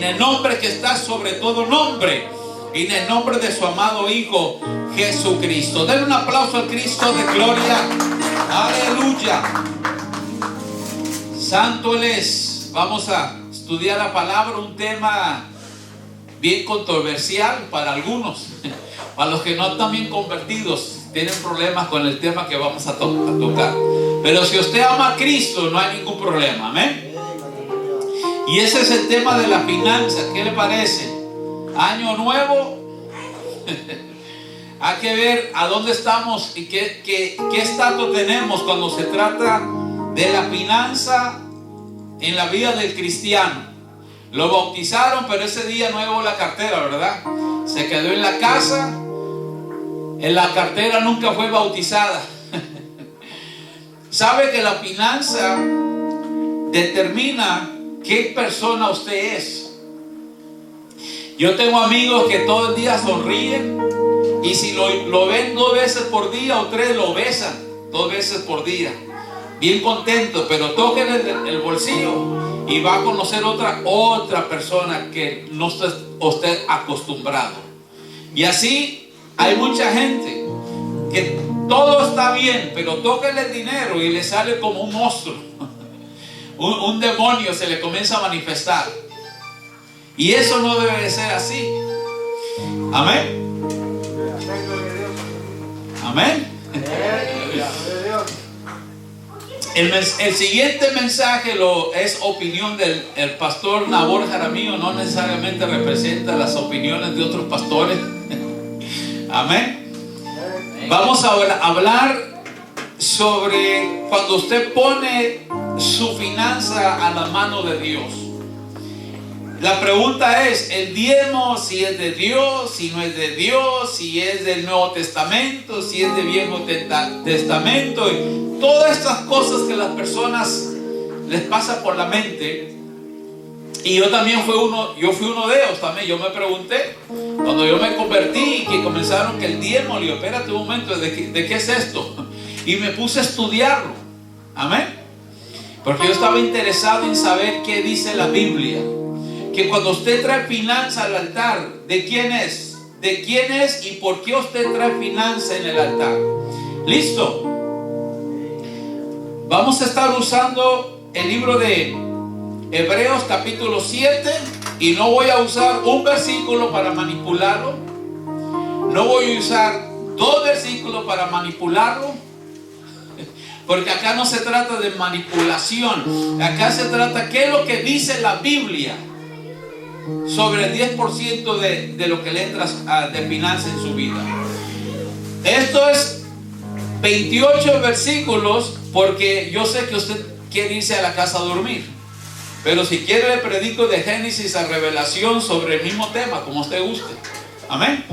en el nombre que está sobre todo nombre, en el nombre de su amado Hijo Jesucristo. Denle un aplauso al Cristo de gloria. Aleluya. Santo Él es. Vamos a estudiar la palabra, un tema bien controversial para algunos. Para los que no están bien convertidos, tienen problemas con el tema que vamos a tocar. Pero si usted ama a Cristo, no hay ningún problema. Amén. Y ese es el tema de la finanza. ¿Qué le parece? Año nuevo. Hay que ver a dónde estamos y qué estatus tenemos cuando se trata de la finanza en la vida del cristiano. Lo bautizaron, pero ese día no llevó la cartera, ¿verdad? Se quedó en la casa. En la cartera nunca fue bautizada. Sabe que la finanza determina qué persona usted es. Yo tengo amigos que todo el día sonríen, y si lo ven 2 veces por día o 3, lo besan 2 veces por día, bien contento, pero toquen el bolsillo y va a conocer otra persona que no está usted acostumbrado. Y así hay mucha gente que todo está bien, pero tóquenle el dinero y le sale como un monstruo. Un demonio se le comienza a manifestar. Y eso no debe de ser así. Amén. Amén. El siguiente mensaje es opinión del pastor Nabor Jaramillo. No necesariamente representa las opiniones de otros pastores. Amén. Vamos a hablar sobre cuando usted pone su finanza a la mano de Dios. La pregunta es, el diezmo, si es de Dios, si no es de Dios, si es del Nuevo Testamento, si es del Viejo Testamento, y todas estas cosas que las personas les pasa por la mente. Y yo también fui uno de ellos también. Yo me pregunté, cuando yo me convertí y que comenzaron que el diezmo, le digo, espérate un momento, ¿de qué es esto? Y me puse a estudiarlo. Amén. Porque yo estaba interesado en saber qué dice la Biblia. Que cuando usted trae finanza al altar, ¿de quién es? ¿De quién es y por qué usted trae finanza en el altar? ¿Listo? Vamos a estar usando el libro de Hebreos capítulo 7 y no voy a usar un versículo para manipularlo. No voy a usar 2 versículos para manipularlo. Porque acá no se trata de manipulación. Acá se trata qué es lo que dice la Biblia sobre el 10% de lo que le entra de finanzas en su vida. Esto es 28 versículos, porque yo sé que usted quiere irse a la casa a dormir. Pero si quiere le predico de Génesis a Revelación sobre el mismo tema, como usted guste. Amén.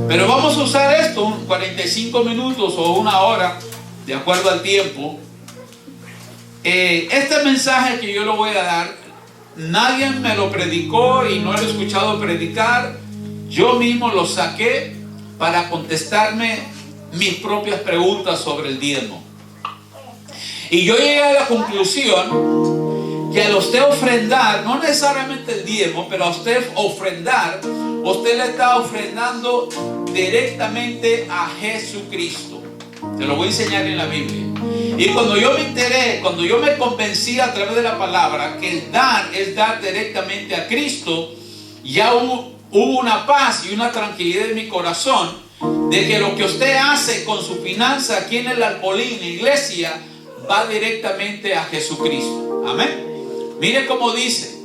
Pero vamos a usar esto 45 minutos o 1 hora, de acuerdo al tiempo. Este mensaje que yo lo voy a dar, nadie me lo predicó y no lo he escuchado predicar. Yo mismo lo saqué para contestarme mis propias preguntas sobre el diezmo. Y yo llegué a la conclusión que al usted ofrendar, no necesariamente el diezmo, pero a usted ofrendar, usted le está ofrendando directamente a Jesucristo. Te lo voy a enseñar en la Biblia. Y cuando yo me enteré, cuando yo me convencí a través de la palabra que el dar es dar directamente a Cristo, ya hubo una paz y una tranquilidad en mi corazón de que lo que usted hace con su finanza aquí en el Alpolín, iglesia, va directamente a Jesucristo. Amén. Mire cómo dice.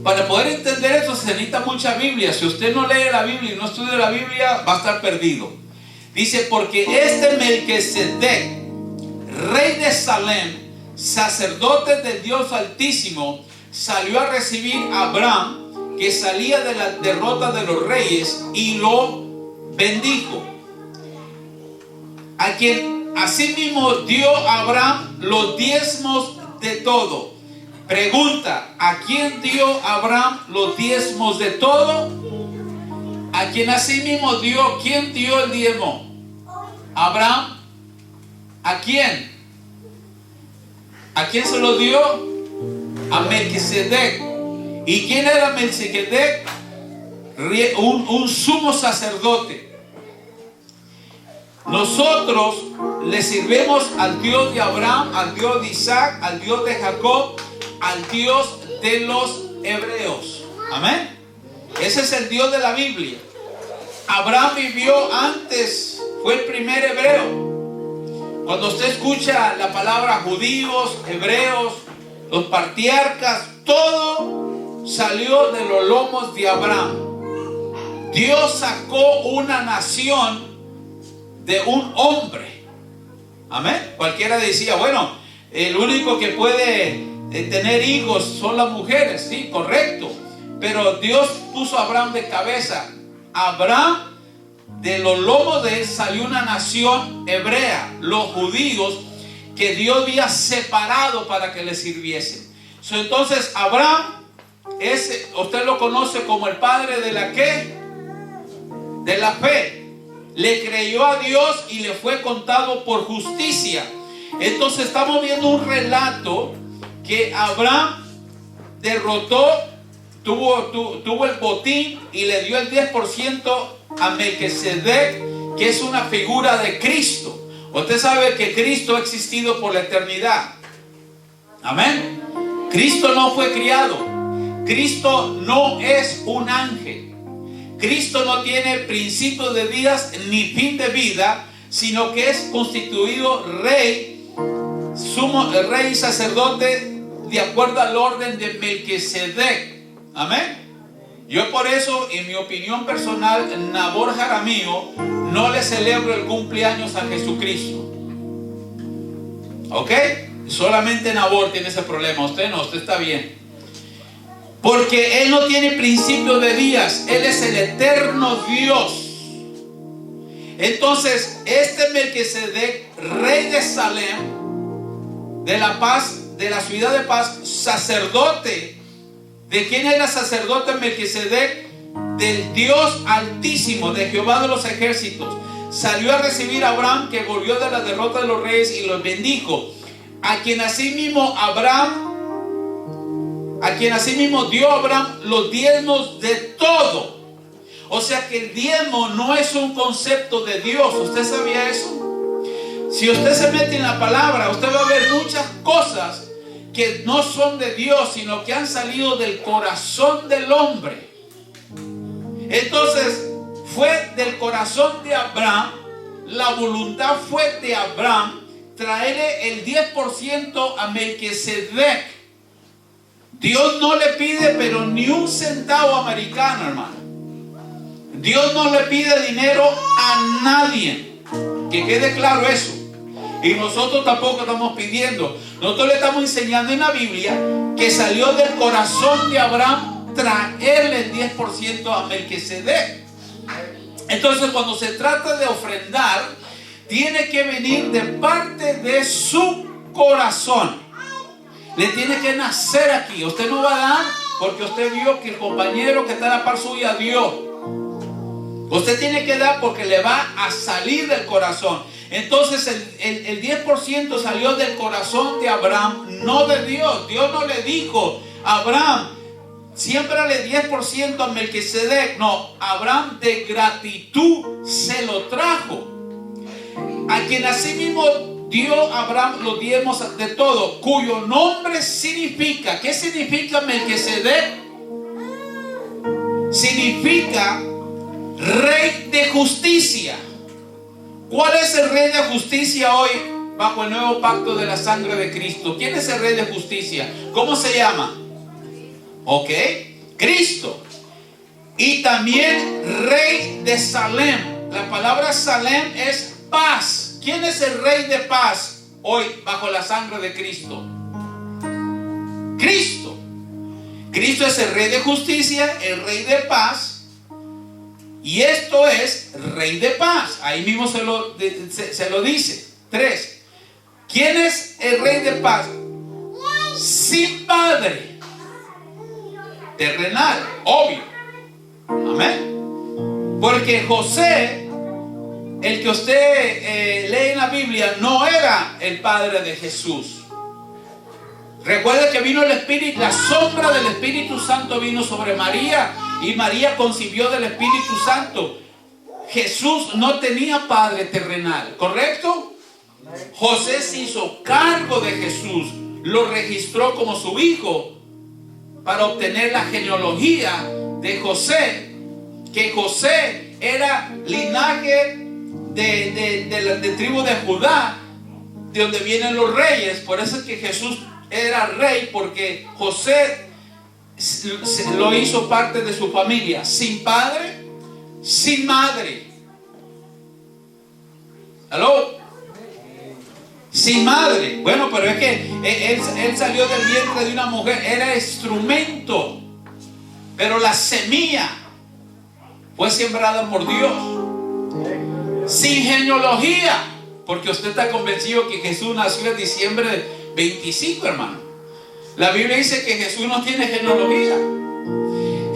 Para poder entender esto se necesita mucha Biblia. Si usted no lee la Biblia y no estudia la Biblia, va a estar perdido. Dice, porque este Melquisedec, rey de Salem, sacerdote del Dios Altísimo, salió a recibir a Abraham, que salía de la derrota de los reyes, y lo bendijo. A quien asimismo dio a Abraham los diezmos de todo. Pregunta, ¿a quién dio Abraham los diezmos de todo? A quien asimismo dio, ¿quién dio el diezmo? Abraham. ¿A quién? ¿A quién se lo dio? A Melquisedec. ¿Y quién era Melquisedec? Un sumo sacerdote. Nosotros le sirvemos al Dios de Abraham, al Dios de Isaac, al Dios de Jacob, al Dios de los hebreos. Amén. Ese es el Dios de la Biblia. Abraham vivió antes, fue el primer hebreo. Cuando usted escucha la palabra judíos, hebreos, los patriarcas, todo salió de los lomos de Abraham. Dios sacó una nación de un hombre. Amén. Cualquiera decía, bueno, el único que puede tener hijos son las mujeres. Sí, correcto. Pero Dios puso a Abraham de cabeza. Abraham, de los lomos de él salió una nación hebrea, los judíos, que Dios había separado para que le sirviesen. Entonces Abraham, usted lo conoce como el padre de la ¿qué? De la fe. Le creyó a Dios y le fue contado por justicia. Entonces estamos viendo un relato que Abraham derrotó, tuvo el botín y le dio el 10% a Melquisedec, que es una figura de Cristo. Usted sabe que Cristo ha existido por la eternidad. Amén. Cristo no fue criado. Cristo no es un ángel. Cristo no tiene principio de días ni fin de vida, sino que es constituido rey, rey y sacerdote de acuerdo al orden de Melquisedec. Amén. Yo por eso, en mi opinión personal, Nabor Jaramillo, no le celebro el cumpleaños a Jesucristo. ¿Ok? Solamente Nabor tiene ese problema. Usted no, usted está bien. Porque Él no tiene principio de días. Él es el eterno Dios. Entonces, este Melquisedec, rey de Salem, de la paz, de la ciudad de paz, sacerdote. ¿De quién era sacerdote Melquisedec? Del Dios Altísimo, de Jehová de los ejércitos. Salió a recibir a Abraham, que volvió de la derrota de los reyes, y los bendijo. A quien asimismo dio Abraham los diezmos de todo. O sea que el diezmo no es un concepto de Dios. ¿Usted sabía eso? Si usted se mete en la palabra, usted va a ver muchas cosas que no son de Dios, sino que han salido del corazón del hombre. Entonces, fue del corazón de Abraham, la voluntad fue de Abraham, traerle el 10% a Melquisedec. Dios no le pide, pero ni un centavo americano, hermano. Dios no le pide dinero a nadie. Que quede claro eso. Y nosotros tampoco estamos pidiendo. Nosotros le estamos enseñando en la Biblia que salió del corazón de Abraham traerle el 10% a Melquisedec. Entonces, cuando se trata de ofrendar, tiene que venir de parte de su corazón. Le tiene que nacer aquí. Usted no va a dar porque usted vio que el compañero que está a la par suya dio. Usted tiene que dar porque le va a salir del corazón. Entonces el 10% salió del corazón de Abraham, no de Dios. Dios no le dijo a Abraham, siémbrale 10% a Melquisedec. No, Abraham de gratitud se lo trajo. A quien asimismo dio Abraham los diezmos de todo, cuyo nombre significa, ¿qué significa Melquisedec? Significa rey de justicia. ¿Cuál es el rey de justicia hoy bajo el nuevo pacto de la sangre de Cristo? ¿Quién es el rey de justicia? ¿Cómo se llama? Ok, Cristo. Y también rey de Salem. La palabra Salem es paz. ¿Quién es el rey de paz hoy bajo la sangre de Cristo? Cristo. Cristo es el rey de justicia, el rey de paz. Y esto es rey de paz. Ahí mismo se lo dice. 3. ¿Quién es el rey de paz? Sin padre. Terrenal, obvio. Amén. Porque José, el que usted lee en la Biblia, no era el padre de Jesús. Recuerda que vino el Espíritu, la sombra del Espíritu Santo vino sobre María y María concibió del Espíritu Santo. Jesús no tenía padre terrenal, ¿correcto? José se hizo cargo de Jesús, lo registró como su hijo para obtener la genealogía de José, que José era linaje de tribu de Judá, de donde vienen los reyes. Por eso es que Jesús era rey, porque José lo hizo parte de su familia, sin padre, sin madre. ¿Aló? Sin madre. Bueno, pero es que él salió del vientre de una mujer, era instrumento, pero la semilla fue sembrada por Dios. Sin genealogía, porque usted está convencido que Jesús nació en diciembre 25, hermano. La Biblia dice que Jesús no tiene genealogía.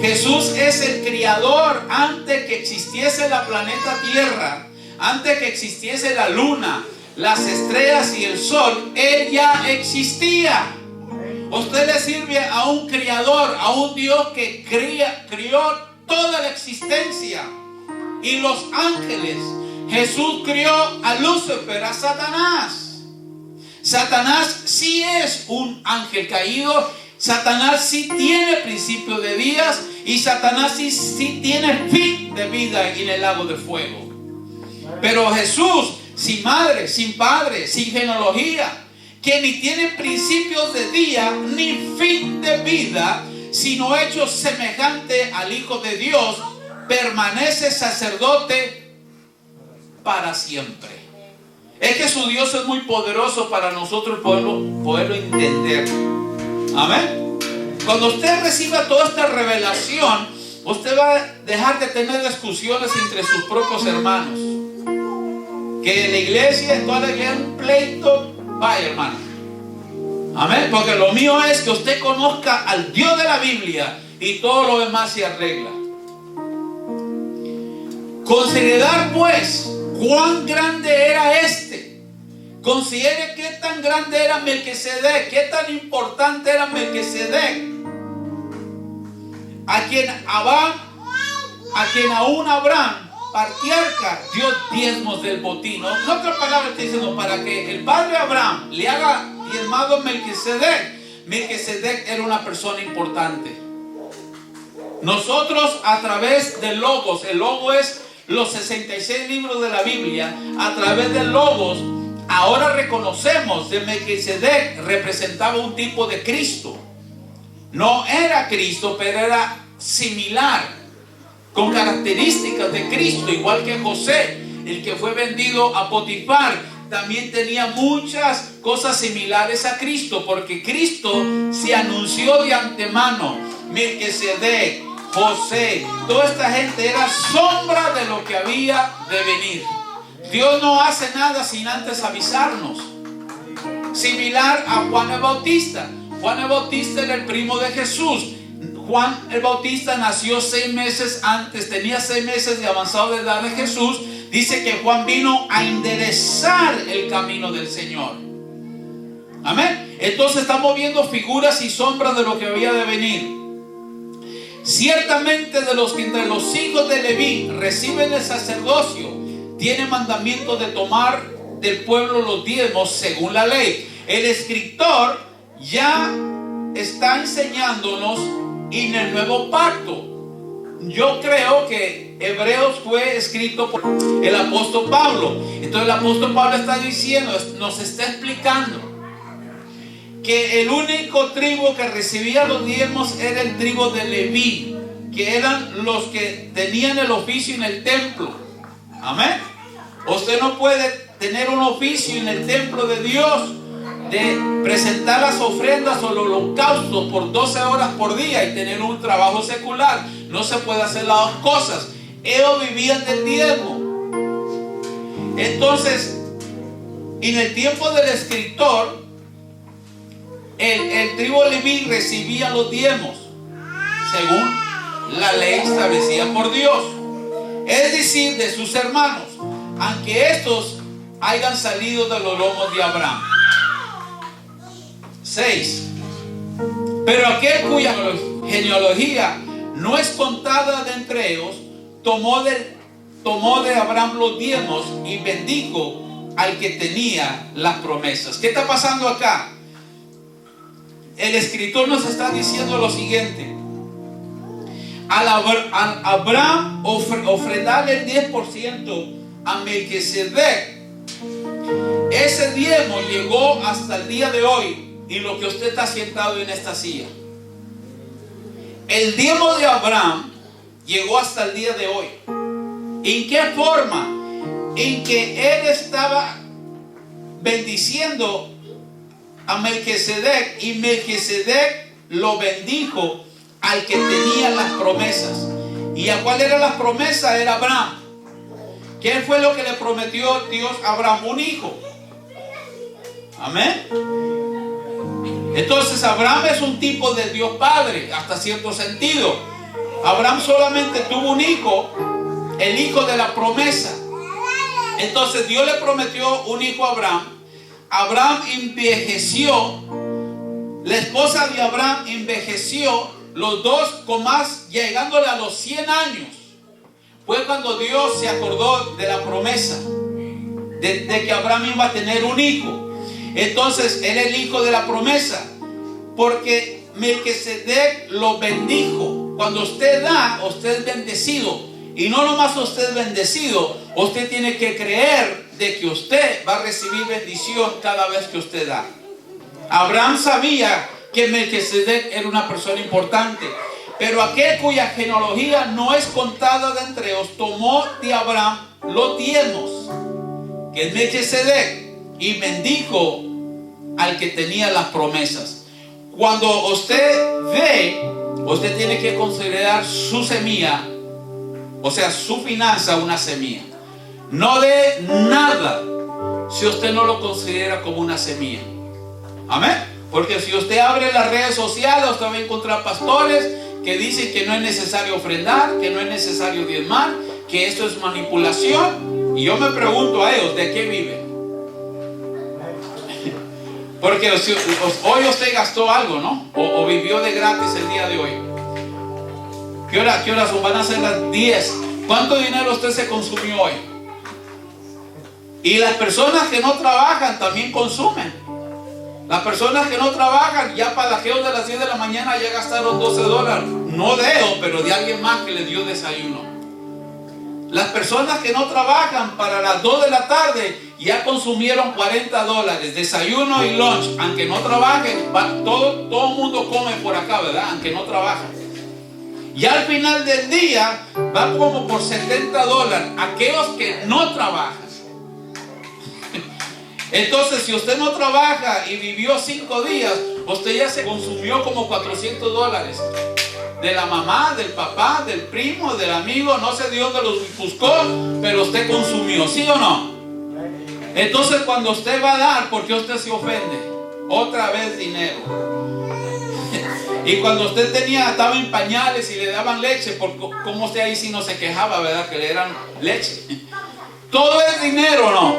Jesús es el criador. Antes que existiese la planeta Tierra, antes que existiese la luna, las estrellas y el sol, Él ya existía. Usted le sirve a un criador, a un Dios que crió toda la existencia y los ángeles. Jesús crió a Lucifer, a Satanás. Satanás sí es un ángel caído. Satanás sí tiene principio de días, y Satanás sí tiene fin de vida en el lago de fuego. Pero Jesús, sin madre, sin padre, sin genealogía, que ni tiene principios de día ni fin de vida, sino hecho semejante al Hijo de Dios, permanece sacerdote para siempre. Es que su Dios es muy poderoso para nosotros poderlo entender. Amén. Cuando usted reciba toda esta revelación, usted va a dejar de tener discusiones entre sus propios hermanos. Que en la iglesia, en toda la iglesia, un pleito, vaya, hermano. Amén. Porque lo mío es que usted conozca al Dios de la Biblia y todo lo demás se arregla. Considerar pues cuán grande era este. Considere qué tan grande era Melquisedec, qué tan importante era Melquisedec, a quien aún Abraham, patriarca, dio diezmos del botín. En otras palabras está diciendo, para que el padre Abraham le haga diezmado a Melquisedec, Melquisedec era una persona importante. Nosotros, a través del Logos, el Logos es los 66 libros de la Biblia, a través del Logos, ahora reconocemos que Melquisedec representaba un tipo de Cristo. No era Cristo, pero era similar, con características de Cristo, igual que José, el que fue vendido a Potifar, también tenía muchas cosas similares a Cristo, porque Cristo se anunció de antemano. Melquisedec, José, toda esta gente era sombra de lo que había de venir. Dios no hace nada sin antes avisarnos. Similar a Juan el Bautista. Juan el Bautista era el primo de Jesús. Juan el Bautista nació 6 meses antes, tenía 6 meses de avanzado de edad de Jesús. Dice que Juan vino a enderezar el camino del Señor. Amén. Entonces estamos viendo figuras y sombras de lo que había de venir. Ciertamente de los que entre los hijos de Leví reciben el sacerdocio, tiene mandamiento de tomar del pueblo los diezmos según la ley. El escritor ya está enseñándonos en el nuevo pacto. Yo creo que Hebreos fue escrito por el apóstol Pablo. Entonces el apóstol Pablo está diciendo, nos está explicando que el único tribu que recibía los diezmos era el tribu de Leví, que eran los que tenían el oficio en el templo. Amén. Usted no puede tener un oficio en el templo de Dios de presentar las ofrendas o los holocaustos por 12 horas por día y tener un trabajo secular. No se puede hacer las dos cosas. Ellos vivían del diezmo. Entonces, en el tiempo del escritor, el tribu de Leví recibía los diezmos según la ley establecida por Dios, es decir, de sus hermanos, aunque estos hayan salido de los lomos de Abraham. 6. Pero aquel cuya genealogía no es contada de entre ellos, tomó de Abraham los diezmos y bendijo al que tenía las promesas. ¿Qué está pasando acá? El escritor nos está diciendo lo siguiente: al Abraham ofrendarle el 10% a Melquisedec, ese diezmo llegó hasta el día de hoy. Y lo que usted está sentado en esta silla, el diezmo de Abraham llegó hasta el día de hoy. ¿En qué forma? En que él estaba bendiciendo a Melquisedec, y Melquisedec lo bendijo al que tenía las promesas. ¿Y a cuál era la promesa? Era Abraham. ¿Qué fue lo que le prometió Dios a Abraham? Un hijo. Amén. Entonces Abraham es un tipo de Dios Padre, hasta cierto sentido. Abraham solamente tuvo un hijo, el hijo de la promesa. Entonces Dios le prometió un hijo a Abraham. Abraham envejeció, la esposa de Abraham envejeció, los dos con más, llegándole a los 100 años. Fue cuando Dios se acordó de la promesa, de que Abraham iba a tener un hijo. Entonces él es el hijo de la promesa, porque Melquisedec lo bendijo. Cuando usted da, usted es bendecido. Y no nomás usted es bendecido, usted tiene que creer de que usted va a recibir bendición cada vez que usted da. Abraham sabía que Melquisedec era una persona importante, pero aquel cuya genealogía no es contada de entre ellos, tomó de Abraham los diezmos, que es Melquisedec, y bendijo al que tenía las promesas. Cuando usted ve, usted tiene que considerar su semilla, o sea, su finanza, una semilla. No dé nada si usted no lo considera como una semilla. Amén. Porque si usted abre las redes sociales, usted va a encontrar pastores que dicen que no es necesario ofrendar, que no es necesario diezmar, que esto es manipulación. Y yo me pregunto a ellos, ¿de qué viven? Porque hoy usted gastó algo, ¿no? O vivió de gratis el día de hoy. ¿Qué horas van a ser las 10? ¿Cuánto dinero usted se consumió hoy? Y las personas que no trabajan también consumen. Las personas que no trabajan, ya para las de las 10 de la mañana ya gastaron $12. No de ellos, pero de alguien más que les dio desayuno. Las personas que no trabajan, para las 2 de la tarde ya consumieron $40, desayuno y lunch. Aunque no trabajen, todo el mundo come por acá, ¿verdad? Aunque no trabajan. Y al final del día va como por $70 aquellos que no trabajan. Entonces, si usted no trabaja y vivió 5 días, usted ya se consumió como $400. De la mamá, del papá, del primo, del amigo, no sé de dónde los buscó, pero usted consumió, ¿sí o no? Entonces, cuando usted va a dar, ¿por qué usted se ofende? Otra vez dinero. Y cuando usted estaba en pañales y le daban leche, ¿cómo usted ahí sí no se quejaba, verdad? Que le dieran leche. Todo es dinero, ¿no?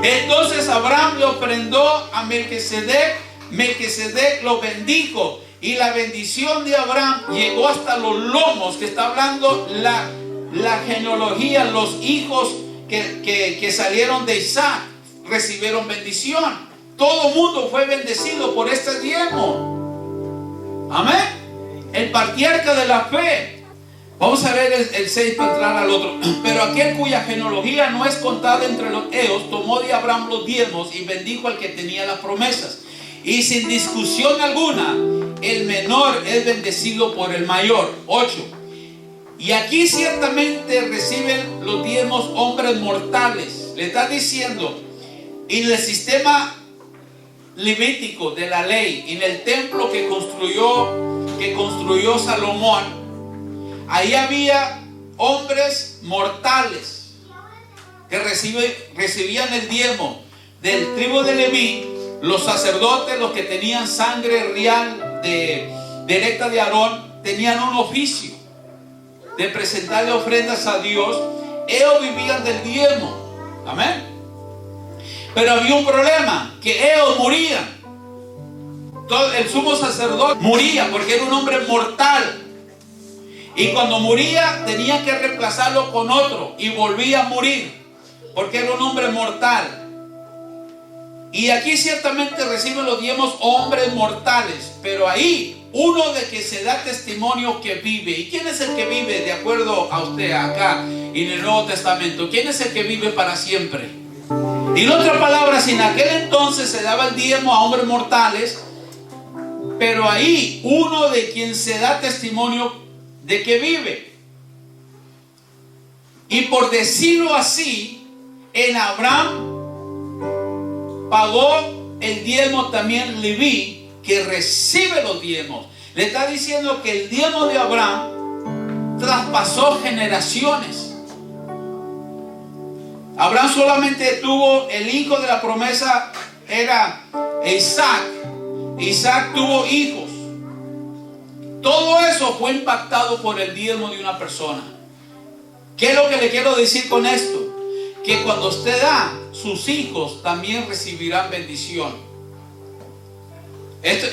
Entonces Abraham le ofrendó a Melquisedec, Melquisedec lo bendijo. Y la bendición de Abraham llegó hasta los lomos, que está hablando la genealogía, los hijos que salieron de Isaac recibieron bendición. Todo el mundo fue bendecido por este diezmo. Amén. El patriarca de la fe. Vamos a ver el 6 para entrar al otro. Pero aquel cuya genealogía no es contada entre ellos, tomó de Abraham los diezmos y bendijo al que tenía las promesas. Y sin discusión alguna, el menor es bendecido por el mayor. 8. Y aquí ciertamente reciben los diezmos hombres mortales. Le está diciendo, en el sistema levítico de la ley, en el templo que construyó Salomón, ahí había hombres mortales que recibían el diezmo del tribu de Leví. Los sacerdotes, los que tenían sangre real directa de Aarón, tenían un oficio de presentarle ofrendas a Dios. Ellos vivían del diezmo. Amén. Pero había un problema, que ellos morían. el sumo sacerdote moría porque era un hombre mortal. Y cuando moría tenía que reemplazarlo con otro y volvía a morir porque era un hombre mortal. Y aquí ciertamente reciben los diezmos hombres mortales, pero ahí uno de que se da testimonio que vive. ¿Y quién es el que vive de acuerdo a usted acá en el Nuevo Testamento? ¿Quién es el que vive para siempre? Y en otras palabras, si en aquel entonces se daba el diezmo a hombres mortales, pero ahí uno de quien se da testimonio de que vive. Y por decirlo así, en Abraham pagó el diezmo también Leví, que recibe los diezmos. Le está diciendo que el diezmo de Abraham traspasó generaciones. Abraham solamente tuvo el hijo de la promesa, era Isaac. Isaac tuvo hijos. Todo eso fue impactado por el diezmo de una persona. ¿Qué es lo que le quiero decir con esto? Que cuando usted da, sus hijos también recibirán bendición. Esto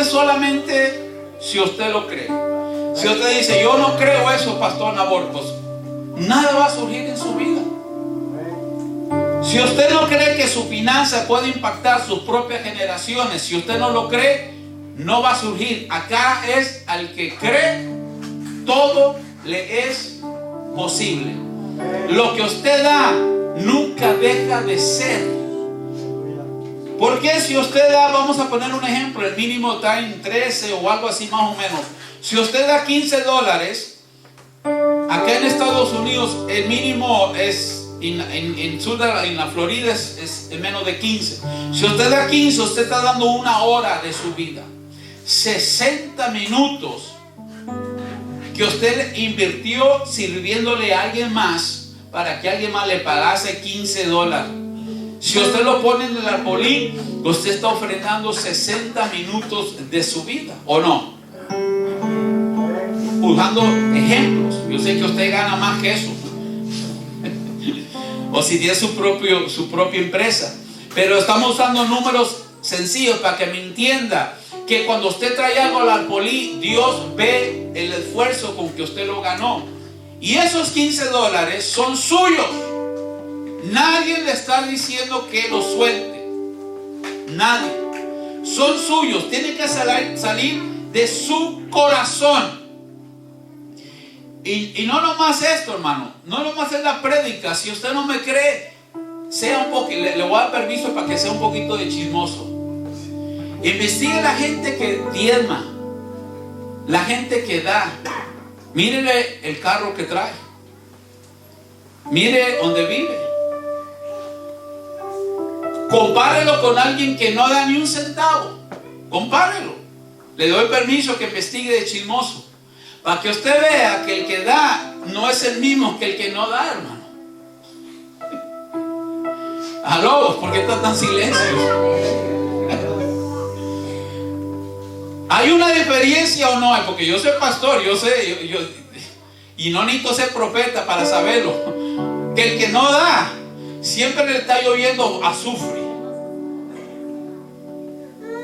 es solamente si usted lo cree. Si usted dice, yo no creo eso, Pastor Nabor, pues nada va a surgir en su vida. Si usted no cree que su finanza puede impactar sus propias generaciones, si usted no lo cree, no va a surgir. Acá es al que cree, todo le es posible. Lo que usted da nunca deja de ser. Porque si usted da, vamos a poner un ejemplo, el mínimo está en 13 o algo así más o menos. Si usted da $15, acá en Estados Unidos el mínimo es en la Florida es menos de 15. Si usted da 15, usted está dando una hora de su vida, 60 minutos que usted invirtió sirviéndole a alguien más para que alguien más le pagase $15. Si usted lo pone en el arbolín, usted está ofrendando 60 minutos de su vida, ¿o no? Usando ejemplos. Yo sé que usted gana más que eso. O si tiene su propia empresa. Pero estamos usando números sencillos para que me entienda que cuando usted trae algo al arbolí, Dios ve el esfuerzo con que usted lo ganó. Y esos $15 son suyos. Nadie le está diciendo que los suelte. Nadie. Son suyos. Tienen que salir de su corazón. Y no nomás esto, hermano. No nomás es la prédica. Si usted no me cree, sea un poquito, le voy a dar permiso para que sea un poquito de chismoso. Investigue la gente que diezma, la gente que da. Mírele el carro que trae. Mire dónde vive. Compárelo con alguien que no da ni un centavo. Compárelo. Le doy permiso que investigue de chismoso, para que usted vea que el que da no es el mismo que el que no da, hermano. Aló, ¿por qué está tan silencio? ¿Hay una diferencia o no hay? Porque yo soy pastor, yo sé, y no necesito ser profeta para saberlo. Que el que no da, siempre le está lloviendo azufre.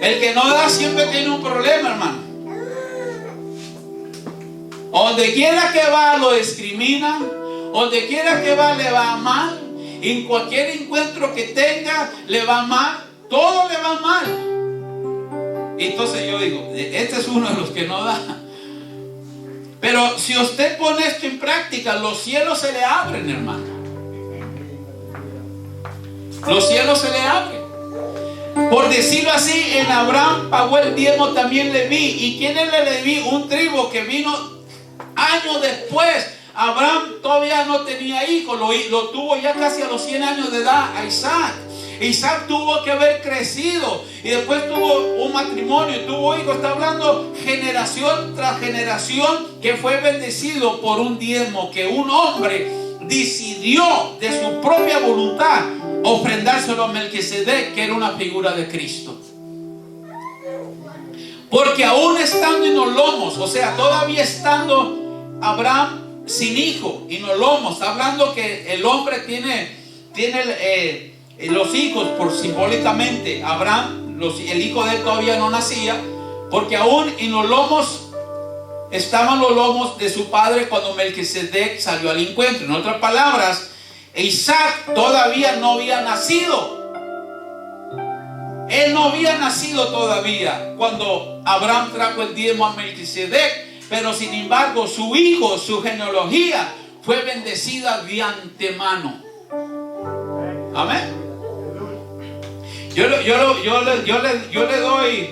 El que no da siempre tiene un problema, hermano. Donde quiera que va lo discriminan, donde quiera que va le va mal, en cualquier encuentro que tenga le va mal, todo le va mal. Y entonces yo digo, este es uno de los que no da. Pero si usted pone esto en práctica, los cielos se le abren, hermano. Los cielos se le abren. Por decirlo así, en Abraham pagó el diezmo también Leví. ¿Y quién es el Leví? Un tribu que vino años después. Abraham todavía no tenía hijos, lo tuvo ya casi a los 100 años de edad a Isaac. Isaac tuvo que haber crecido y después tuvo un matrimonio y tuvo hijos. Está hablando generación tras generación que fue bendecido por un diezmo que un hombre decidió de su propia voluntad ofrendárselo a Melquisedec, que era una figura de Cristo. Porque aún estando en los lomos, o sea, todavía estando Abraham sin hijo y no lomos, está hablando que el hombre tiene los hijos por simbólicamente. Abraham el hijo de él todavía no nacía, porque aún en los lomos estaban los lomos de su padre cuando Melquisedec salió al encuentro. En otras palabras, Isaac todavía no había nacido. Él no había nacido todavía cuando Abraham trajo el diezmo a Melquisedec, pero sin embargo su hijo, su genealogía fue bendecida de antemano. Amén. Yo le doy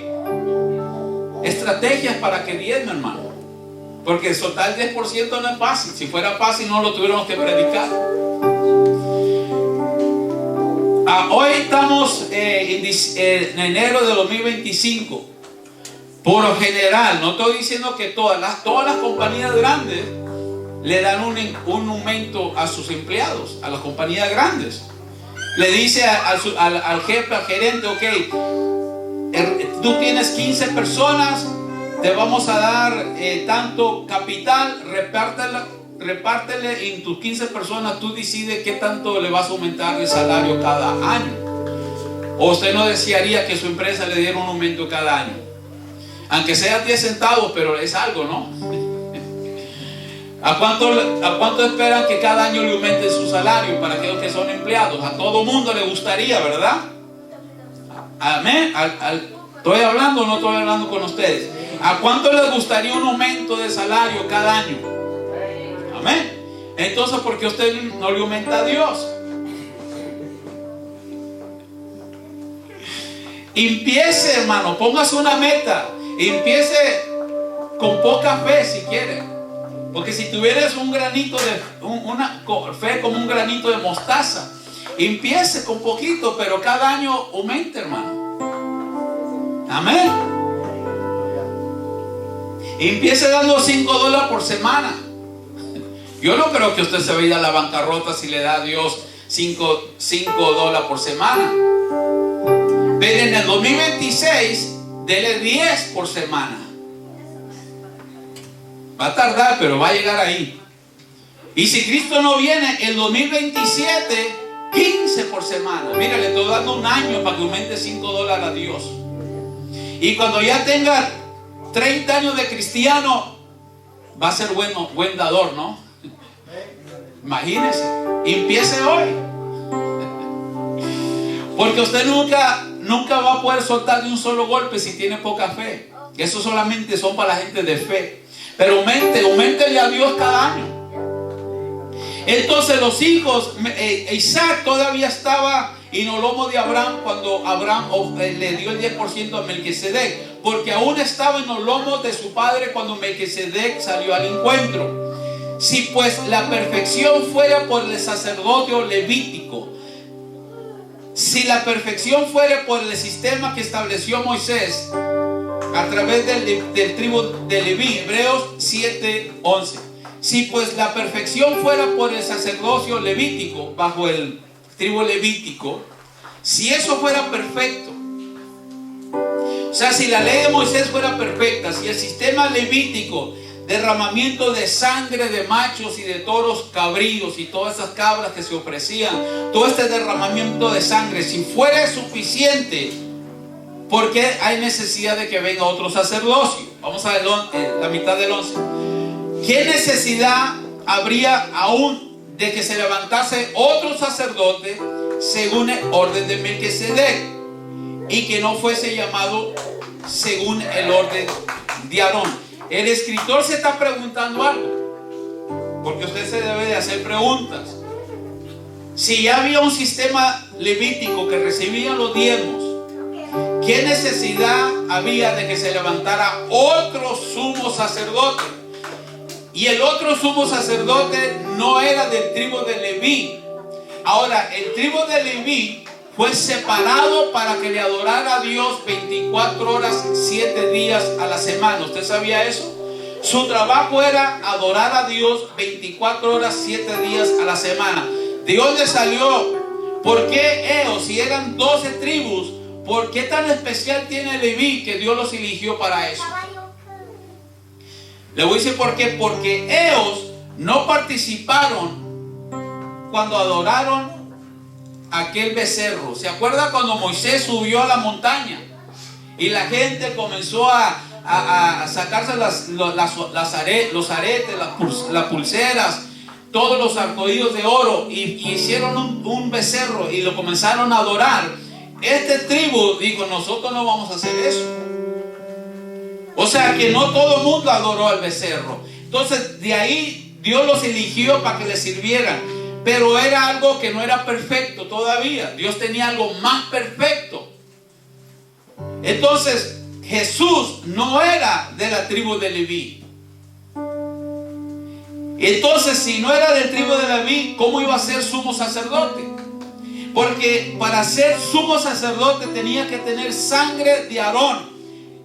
estrategias para que diezme, hermano, porque soltar el 10% no es fácil. Si fuera fácil no lo tuviéramos que predicar. Hoy estamos en enero de 2025. Por lo general, no estoy diciendo que todas las compañías grandes le dan un aumento a sus empleados, a las compañías grandes. Le dice al jefe, al gerente: ok, tú tienes 15 personas, te vamos a dar tanto capital, repártele en tus 15 personas, tú decides qué tanto le vas a aumentar el salario cada año. ¿O usted no desearía que su empresa le diera un aumento cada año? Aunque sea 10 centavos, pero es algo, ¿no? ¿A cuánto esperan que cada año le aumente su salario para aquellos que son empleados? A todo mundo le gustaría, ¿verdad? Amén. ¿Estoy hablando o no estoy hablando con ustedes? ¿A cuánto les gustaría un aumento de salario cada año? Amén. Entonces, ¿por qué usted no le aumenta a Dios? Empiece, hermano, póngase una meta. Empiece con poca fe si quiere. Porque si tuvieras un granito una fe como un granito de mostaza, empiece con poquito, pero cada año aumente, hermano. Amén. Empiece dando $5 por semana. Yo no creo que usted se vaya a la bancarrota si le da a Dios $5 por semana. Pero en el 2026, dele 10 por semana. Va a tardar, pero va a llegar ahí. Y si Cristo no viene, el 2027, 15 por semana. Mira, le estoy dando un año para que aumente $5 a Dios. Y cuando ya tenga 30 años de cristiano, va a ser buen dador, ¿no? Imagínese, empiece hoy. Porque usted nunca va a poder soltar de un solo golpe si tiene poca fe. Eso solamente son para la gente de fe. Pero auméntele a Dios cada año. Entonces los hijos, Isaac todavía estaba en el lomo de Abraham cuando Abraham le dio el 10% a Melquisedec, porque aún estaba en los lomos de su padre cuando Melquisedec salió al encuentro. Si pues la perfección fuera por el sacerdocio levítico, si la perfección fuera por el sistema que estableció Moisés a través del tribu de Leví, Hebreos 7:11. Si pues la perfección fuera por el sacerdocio levítico, bajo el tribu levítico, si eso fuera perfecto, o sea, si la ley de Moisés fuera perfecta, si el sistema levítico, derramamiento de sangre de machos y de toros cabríos y todas esas cabras que se ofrecían, todo este derramamiento de sangre, si fuera suficiente, ¿por qué hay necesidad de que venga otro sacerdocio? Vamos a ver la mitad del 11. ¿Qué necesidad habría aún de que se levantase otro sacerdote según el orden de Melquisedec y que no fuese llamado según el orden de Aarón? El escritor se está preguntando algo, porque usted se debe de hacer preguntas. Si ya había un sistema levítico que recibía los diezmos, ¿qué necesidad había de que se levantara otro sumo sacerdote? Y el otro sumo sacerdote no era del tribu de Leví. Ahora, el tribu de Leví fue separado para que le adorara a Dios 24 horas, 7 días a la semana. ¿Usted sabía eso? Su trabajo era adorar a Dios 24 horas, 7 días a la semana. ¿De dónde salió? ¿Por qué ellos, si eran 12 tribus, por qué tan especial tiene Leví que Dios los eligió para eso? Le voy a decir por qué. Porque ellos no participaron cuando adoraron aquel becerro. ¿Se acuerda cuando Moisés subió a la montaña Y la gente comenzó a sacarse los aretes, las pulseras, todos los arcoíris de oro, y hicieron un becerro y lo comenzaron a adorar. Esta tribu dijo: nosotros no vamos a hacer eso. O sea que no todo el mundo adoró al becerro. Entonces de ahí Dios los eligió para que le sirvieran. Pero era algo que no era perfecto todavía. Dios tenía algo más perfecto. Entonces Jesús no era de la tribu de Leví. Entonces, si no era del tribu de Leví, ¿cómo iba a ser sumo sacerdote? Porque para ser sumo sacerdote tenía que tener sangre de Aarón,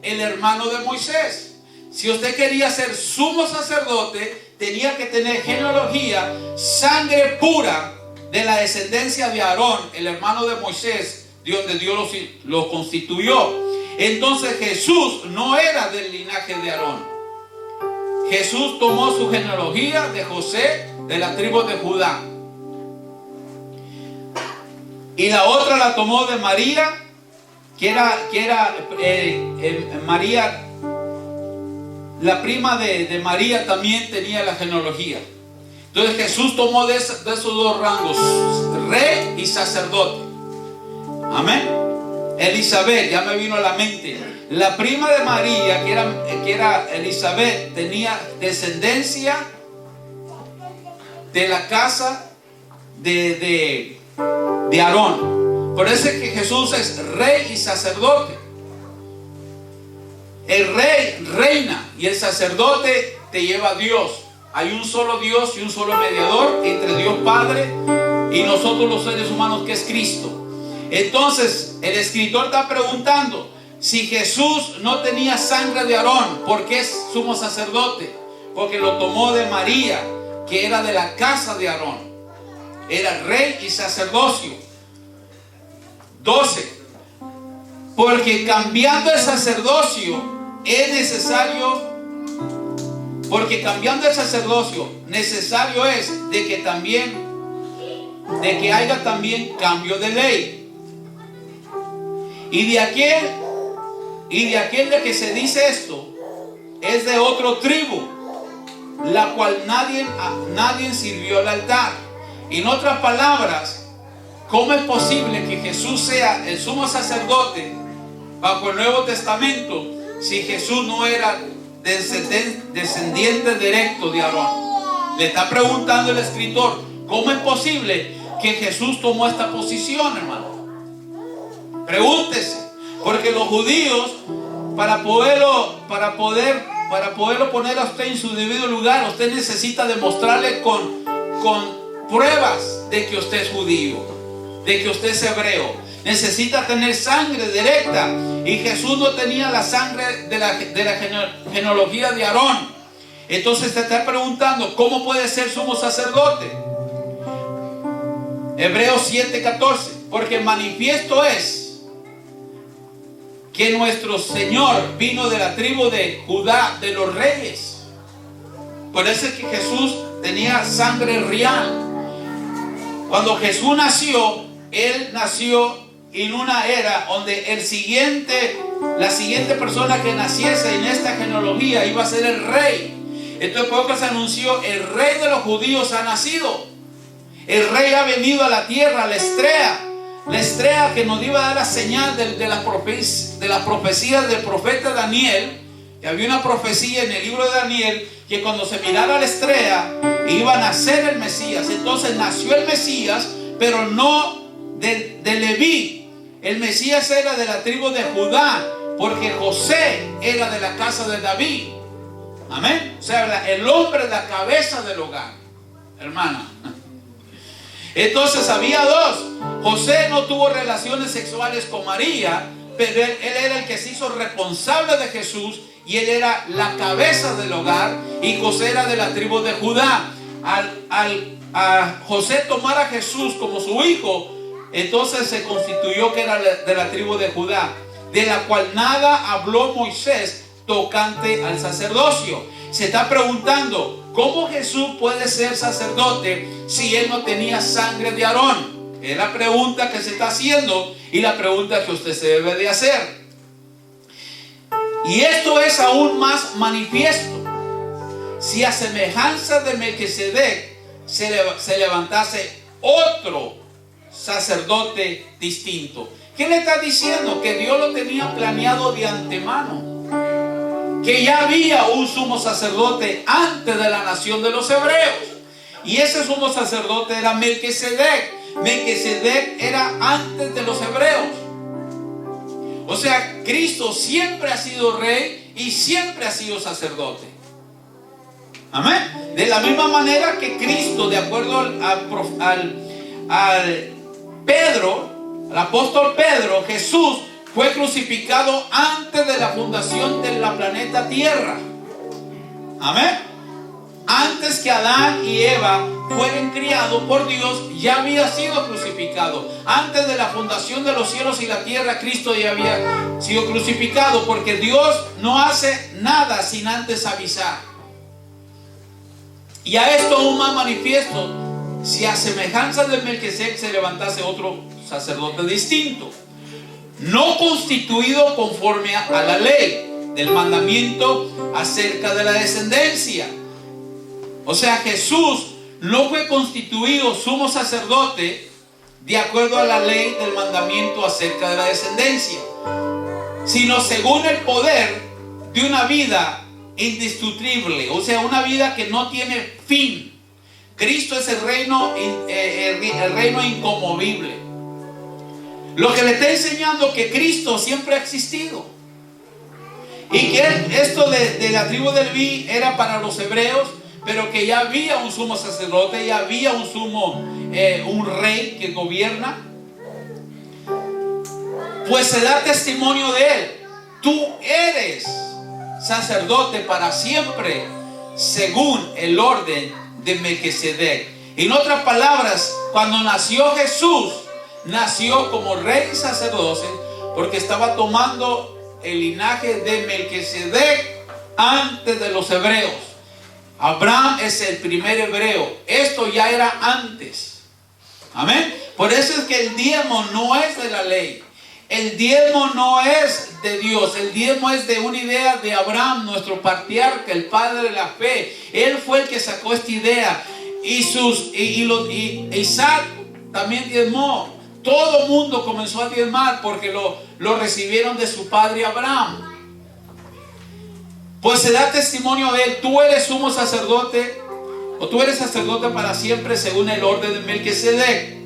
el hermano de Moisés. Si usted quería ser sumo sacerdote, tenía que tener genealogía, sangre pura de la descendencia de Aarón, el hermano de Moisés, de donde Dios lo constituyó. Entonces Jesús no era del linaje de Aarón. Jesús tomó su genealogía de José, de la tribu de Judá. Y la otra la tomó de María, que era María, la prima de María, también tenía la genealogía. Entonces Jesús tomó de esos dos rangos, rey y sacerdote. Amén. Elizabeth, ya me vino a la mente. La prima de María, que era Elizabeth, tenía descendencia de la casa de Aarón. Por eso es que Jesús es rey y sacerdote. El rey reina y el sacerdote te lleva a Dios. Hay un solo Dios y un solo mediador entre Dios Padre y nosotros los seres humanos, que es Cristo. Entonces el escritor está preguntando: si Jesús no tenía sangre de Aarón, ¿por qué es sumo sacerdote? Porque lo tomó de María, que era de la casa de Aarón. Era rey y sacerdocio. 12. Porque cambiando el sacerdocio es necesario, necesario es de que haya también cambio de ley. Y de aquel de que se dice esto es de otra tribu, la cual nadie sirvió al altar. En otras palabras, ¿cómo es posible que Jesús sea el sumo sacerdote bajo el Nuevo Testamento si Jesús no era descendiente directo de Aarón? Le está preguntando el escritor: ¿cómo es posible que Jesús tomó esta posición, hermano? Pregúntese, porque los judíos, para poderlo poner a usted en su debido lugar, usted necesita demostrarle con pruebas de que usted es judío, de que usted es hebreo. Necesita tener sangre directa, y Jesús no tenía la sangre de la genealogía de Aarón. Entonces te está preguntando: ¿cómo puede ser sumo sacerdote? Hebreos 7:14. Porque manifiesto es que nuestro Señor vino de la tribu de Judá, de los reyes. Por eso es que Jesús tenía sangre real. Cuando Jesús nació, Él nació en una era donde la siguiente persona que naciese en esta genealogía iba a ser el rey. Entonces, cuando se anunció: el rey de los judíos ha nacido. El rey ha venido a la tierra, la estrella que nos iba a dar la señal de la profecía del profeta Daniel. Que había una profecía en el libro de Daniel, que cuando se mirara la estrella iba a nacer el Mesías. Entonces nació el Mesías, pero no de Leví. El Mesías era de la tribu de Judá, porque José era de la casa de David. Amén. O sea, el hombre, la cabeza del hogar, hermana. Entonces había dos. José no tuvo relaciones sexuales con María, pero él era el que se hizo responsable de Jesús, y él era la cabeza del hogar, y José era de la tribu de Judá. A José tomar a Jesús como su hijo, entonces se constituyó que era de la tribu de Judá, de la cual nada habló Moisés tocante al sacerdocio. Se está preguntando: ¿cómo Jesús puede ser sacerdote si él no tenía sangre de Aarón? Es la pregunta que se está haciendo, y la pregunta que usted se debe de hacer. Y esto es aún más manifiesto si a semejanza de Melquisedec se levantase otro sacerdote distinto. ¿Qué le está diciendo? Que Dios lo tenía planeado de antemano, que ya había un sumo sacerdote antes de la nación de los hebreos, y ese sumo sacerdote era Melquisedec. Melquisedec era antes de los hebreos. O sea, Cristo siempre ha sido rey y siempre ha sido sacerdote. Amén. De la misma manera que Cristo, de acuerdo al Pedro, al apóstol Pedro, Jesús fue crucificado antes de la fundación de la planeta Tierra. Amén. Antes que Adán y Eva fueron criados por Dios, ya había sido crucificado. Antes de la fundación de los cielos y la tierra, Cristo ya había sido crucificado, porque Dios no hace nada sin antes avisar. Y a esto aún más manifiesto, si a semejanza de Melquisedec se levantase otro sacerdote distinto, no constituido conforme a la ley del mandamiento acerca de la descendencia. O sea, Jesús no fue constituido sumo sacerdote de acuerdo a la ley del mandamiento acerca de la descendencia, sino según el poder de una vida indestructible, o sea, una vida que no tiene fin. Cristo es el reino inconmovible. Lo que le está enseñando que Cristo siempre ha existido, y que esto de la tribu de Leví era para los hebreos, pero que ya había un sumo sacerdote, ya había un rey que gobierna. Pues se da testimonio de él: tú eres sacerdote para siempre, según el orden de Melquisedec. En otras palabras, cuando nació Jesús, nació como rey y sacerdote, porque estaba tomando el linaje de Melquisedec antes de los hebreos. Abraham es el primer hebreo. Esto ya era antes. Amén. Por eso es que el diezmo no es de la ley. El diezmo no es de Dios. El diezmo es de una idea de Abraham, nuestro patriarca, el padre de la fe. Él fue el que sacó esta idea. Y Isaac también diezmó. Todo el mundo comenzó a diezmar porque lo recibieron de su padre Abraham. Pues se da testimonio de él: tú eres sumo sacerdote, o tú eres sacerdote para siempre, según el orden de Melquisedec.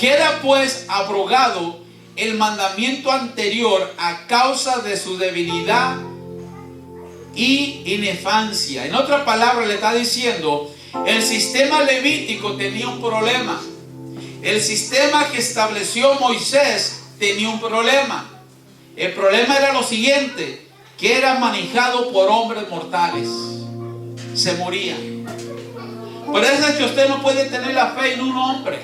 Queda pues abrogado el mandamiento anterior a causa de su debilidad y inefancia. En otras palabras, le está diciendo: el sistema levítico tenía un problema. El sistema que estableció Moisés tenía un problema. El problema era lo siguiente: que era manejado por hombres mortales. Se morían. Por eso es que usted no puede tener la fe en un hombre,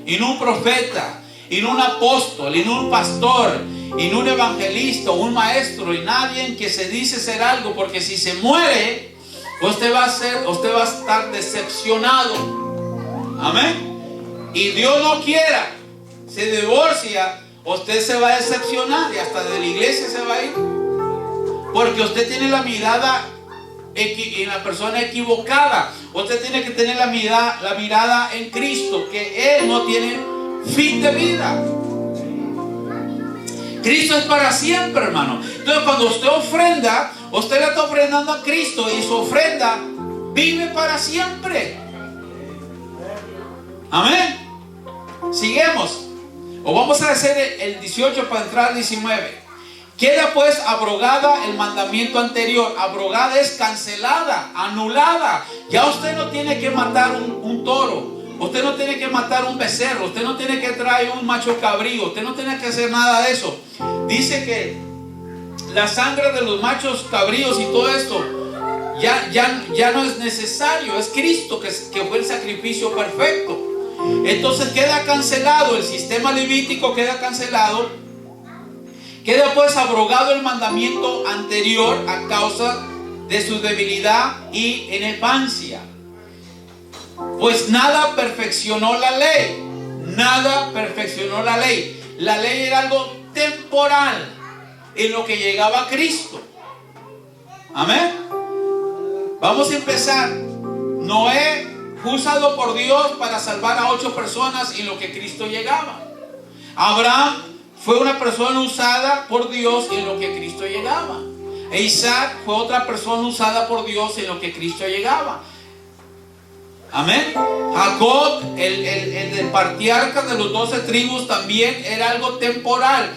en un profeta, en un apóstol, en un pastor, en un evangelista, un maestro, en nadie que se dice ser algo, porque si se muere, usted va a estar decepcionado. Amén. Y Dios no quiera, se divorcia, usted se va a decepcionar y hasta de la iglesia se va a ir. Porque usted tiene la mirada en la persona equivocada. Usted tiene que tener la mirada en Cristo, que Él no tiene fin de vida. Cristo es para siempre, hermano. Entonces, cuando usted ofrenda, usted le está ofrendando a Cristo, y su ofrenda vive para siempre. Amén. Sigamos. O vamos a hacer el 18 para entrar al 19. Queda pues abrogada el mandamiento anterior. Abrogada es cancelada, anulada. Ya usted no tiene que matar un toro. Usted no tiene que matar un becerro. Usted no tiene que traer un macho cabrío. Usted no tiene que hacer nada de eso. Dice que la sangre de los machos cabríos y todo esto ya no es necesario. Es Cristo que fue el sacrificio perfecto. Entonces queda cancelado el sistema levítico, queda cancelado. Queda pues abrogado el mandamiento anterior a causa de su debilidad y inefancia. Pues nada perfeccionó la ley. Nada perfeccionó la ley. La ley era algo temporal en lo que llegaba a Cristo. Amén. Vamos a empezar. Noé fue usado por Dios para salvar a 8 personas en lo que Cristo llegaba. Abraham fue una persona usada por Dios en lo que Cristo llegaba. E Isaac fue otra persona usada por Dios en lo que Cristo llegaba. Amén. Jacob, el patriarca de los 12 tribus, también era algo temporal.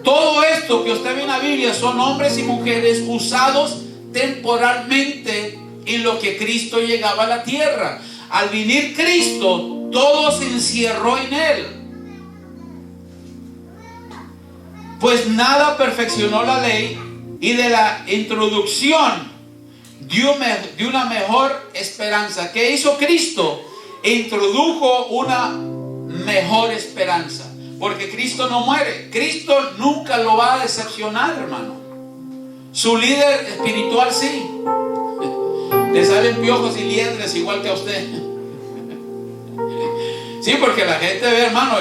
Todo esto que usted ve en la Biblia son hombres y mujeres usados temporalmente en lo que Cristo llegaba a la tierra. Al venir Cristo, todo se encerró en Él. Pues nada perfeccionó la ley, y de la introducción de una mejor esperanza. ¿Qué hizo Cristo? Introdujo una mejor esperanza. Porque Cristo no muere. Cristo nunca lo va a decepcionar, hermano. Su líder espiritual sí. Le salen piojos y liendres igual que a usted. Sí, porque la gente ve, hermano,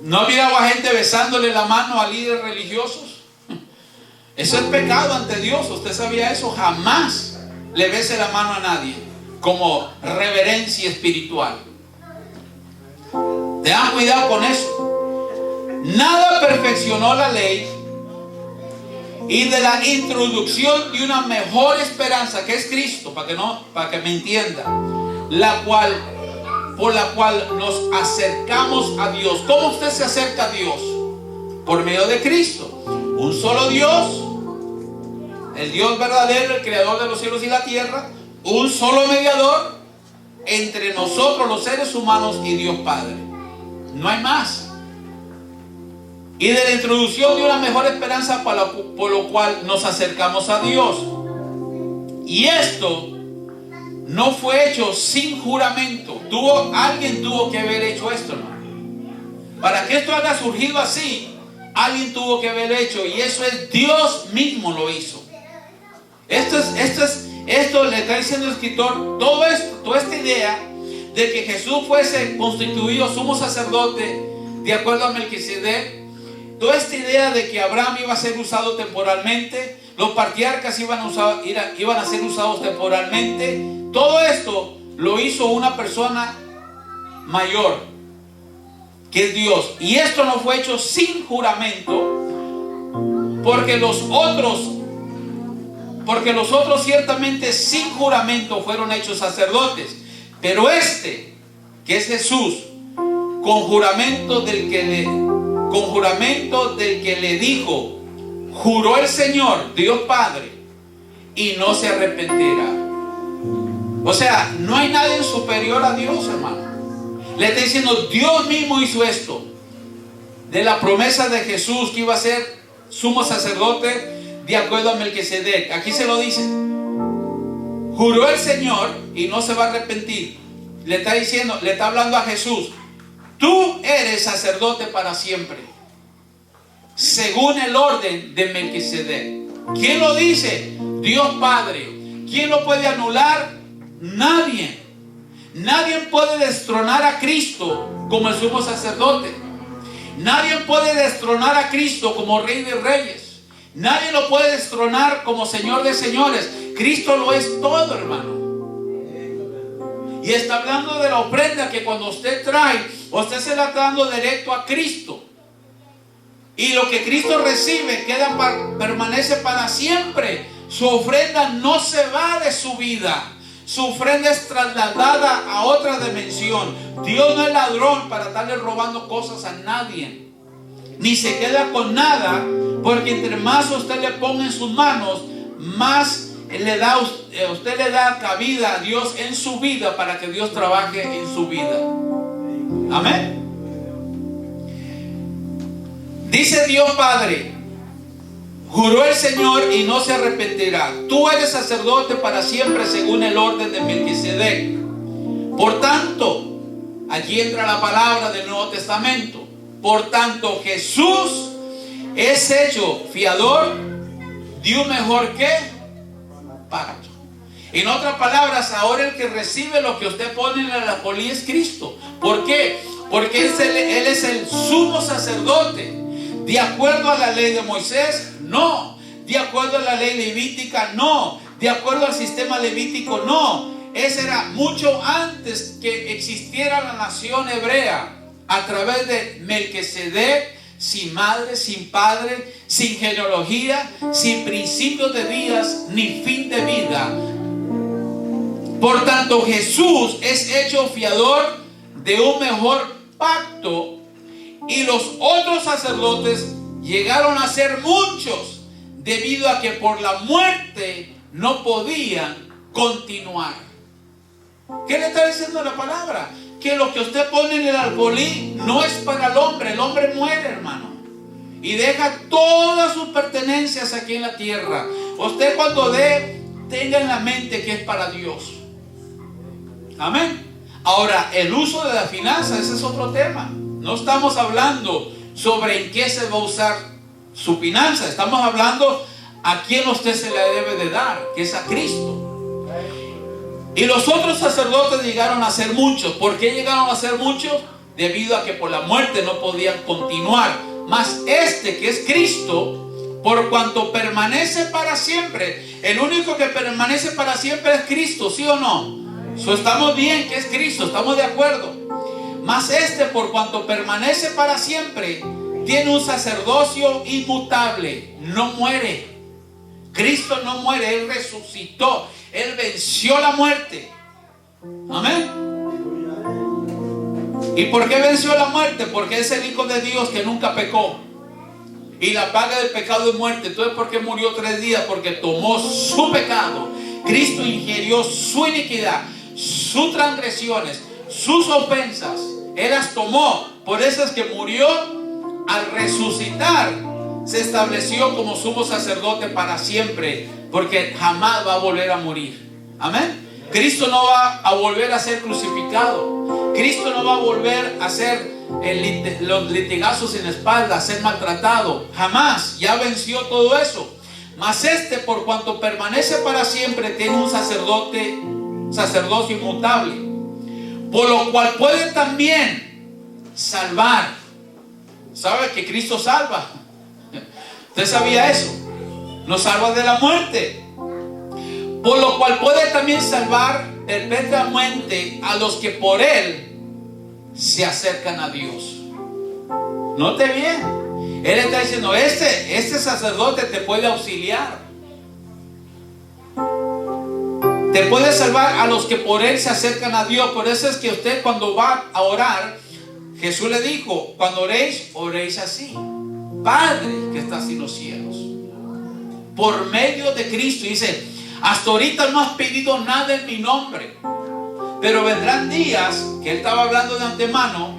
no ha mirado a gente besándole la mano a líderes religiosos. Eso es pecado ante Dios. ¿Usted sabía eso? Jamás le bese la mano a nadie como reverencia espiritual. Tengan cuidado con eso. Nada perfeccionó la ley, y de la introducción de una mejor esperanza, que es Cristo, para que me entienda, por la cual nos acercamos a Dios. ¿Cómo usted se acerca a Dios? Por medio de Cristo. Un solo Dios, el Dios verdadero, el creador de los cielos y la tierra. Un solo mediador entre nosotros los seres humanos y Dios Padre. No hay más. Y de la introducción de una mejor esperanza por lo cual nos acercamos a Dios. Y esto no fue hecho sin juramento. Alguien tuvo que haber hecho esto, ¿no? Para que esto haya surgido así, alguien tuvo que haber hecho. Y eso es Dios mismo lo hizo. Esto le está diciendo el escritor. Toda esta idea de que Jesús fuese constituido sumo sacerdote de acuerdo a Melquisedec. Toda esta idea de que Abraham iba a ser usado temporalmente, los patriarcas iban a ser usados temporalmente. Todo esto lo hizo una persona mayor, que es Dios. Y esto no fue hecho sin juramento, porque los otros ciertamente sin juramento fueron hechos sacerdotes. Pero que es Jesús, con juramento del que le dijo, juró el Señor, Dios Padre, y no se arrepentirá. O sea, no hay nadie superior a Dios, hermano. Le está diciendo, Dios mismo hizo esto. De la promesa de Jesús que iba a ser sumo sacerdote de acuerdo a Melquisedec. Aquí se lo dice. Juró el Señor y no se va a arrepentir. Le está diciendo, le está hablando a Jesús. Tú eres sacerdote para siempre, según el orden de Melquisedec. ¿Quién lo dice? Dios Padre. ¿Quién lo puede anular? Nadie. Nadie puede destronar a Cristo como el sumo sacerdote. Nadie puede destronar a Cristo como Rey de Reyes. Nadie lo puede destronar como Señor de Señores. Cristo lo es todo, hermano. Y está hablando de la ofrenda que cuando usted trae, usted se la está dando directo a Cristo. Y lo que Cristo recibe permanece para siempre. Su ofrenda no se va de su vida. Su ofrenda es trasladada a otra dimensión. Dios no es ladrón para estarle robando cosas a nadie. Ni se queda con nada, porque entre más usted le ponga en sus manos, más usted le da cabida a Dios en su vida para que Dios trabaje en su vida. Amén. Dice Dios Padre, juró el Señor y no se arrepentirá. Tú eres sacerdote para siempre según el orden de Melquisedec. Por tanto, allí entra la palabra del Nuevo Testamento. Por tanto, Jesús es hecho fiador de un mejor pacto. En otras palabras, ahora el que recibe lo que usted pone en la alfolí es Cristo. ¿Por qué? Porque Él es el sumo sacerdote. ¿De acuerdo a la ley de Moisés? No. de acuerdo a la ley levítica, no, de acuerdo al sistema levítico, no. Ese era mucho antes que existiera la nación hebrea, a través de Melquisedec, sin madre, sin padre, sin genealogía, sin principios de días ni fin de vida. Por tanto, Jesús es hecho fiador de un mejor pacto, y los otros sacerdotes llegaron a ser muchos, debido a que por la muerte no podían continuar. ¿Qué le está diciendo la palabra? Que lo que usted pone en el alfolí no es para el hombre muere, hermano, y deja todas sus pertenencias aquí en la tierra. Usted cuando dé, tenga en la mente que es para Dios. Amén. Ahora, el uso de la finanza, ese es otro tema. No estamos hablando sobre en qué se va a usar su finanza. Estamos hablando a quién usted se le debe de dar, que es a Cristo. Y los otros sacerdotes llegaron a ser muchos. ¿Por qué llegaron a ser muchos? Debido a que por la muerte no podían continuar. Mas este, que es Cristo, por cuanto permanece para siempre. El único que permanece para siempre es Cristo, ¿sí o no? Estamos bien que es Cristo, estamos de acuerdo. Mas este, por cuanto permanece para siempre, tiene un sacerdocio inmutable. No muere. Cristo no muere, Él resucitó. Él venció la muerte. Amén. ¿Y por qué venció la muerte? Porque es el Hijo de Dios que nunca pecó. Y la paga del pecado es muerte. Entonces, ¿por qué murió 3 días? Porque tomó su pecado. Cristo ingirió su iniquidad, sus transgresiones, sus ofensas. Él las tomó. Por eso es que murió. Al resucitar, se estableció como sumo sacerdote para siempre, porque jamás va a volver a morir. Amén. Cristo no va a volver a ser crucificado. Cristo no va a volver a ser los litigazos en la espalda, a ser maltratado. Jamás. Ya venció todo eso. Mas este, por cuanto permanece para siempre, tiene un sacerdocio inmutable, por lo cual puede también salvar. ¿Sabe que Cristo salva? ¿Usted sabía eso? Nos salva de la muerte. Por lo cual puede también salvar perpetuamente a los que por Él se acercan a Dios. Note bien. Él está diciendo, este sacerdote te puede auxiliar. Te puede salvar a los que por Él se acercan a Dios. Por eso es que usted cuando va a orar, Jesús le dijo, cuando oréis, oréis así: Padre que estás en los cielos. Por medio de Cristo. Dice, hasta ahorita no has pedido nada en mi nombre, pero vendrán días, que Él estaba hablando de antemano,